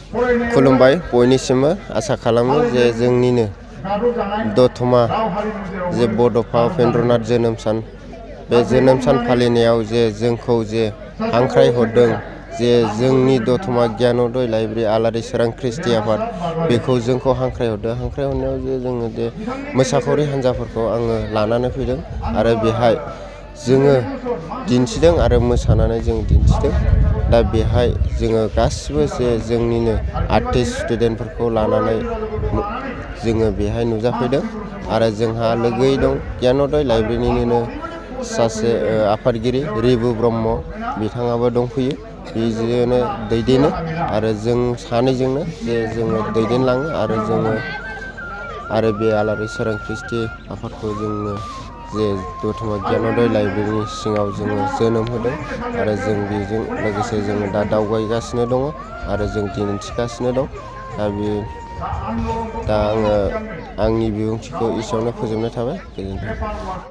खुलुमबाय बयनिसिमबो आसा खालामो जे जोंनिनो दतमा जे बड'फा उपेन्द्रनाथ जोनोम सान बे जोनोम सान फालिनायाव जे जोंखौ जे हांख्राय हरदों जे जोंनि दतमा गियानोदय लाइब्रेरि आलारि स्वrang ख्रिस्टि आफाद बेखौ जोंखौ हांख्राय हरनायाव जे जोङो जे मोसाखावरि हान्जाफोरखौ आङो लानानै फैदों आरो बेहाय जोङो दिन्थिदों आरो मोसानानै जों दिन्थिदों। दा बेहाय जोङो गासिबो जे जोंनिनो आर्टिस्ट स्टुडेन्टफोरखौ लानानै जोङो बेहाय नुजाफैदों आरो जोंहा लोगोयै दं गियानोदय लाइब्रेरिनिनो सासे आफादगिरि रिबु ब्रह्म बिथाङाबो दंफैयो बेजोंनो दैदेनो आरो जों सानैजोंनो जे जोङो दैदेनलाङो आरो बे आलारि स्वrang ख्रिस्टि आफादखौ जोङो जे दतमा गियानोदय लाइब्रेरिनि सिङाव जोङो जोनोम होदों आरो जों बेजों लोगोसे जोङो दा दावगायगासिनो दङ आरो जों दिन्थिगासिनो दं। दा आङो आंनि बिबुंथिखौ एसेयावनो फोजोबनाय थाबाय। गोजोन्थों।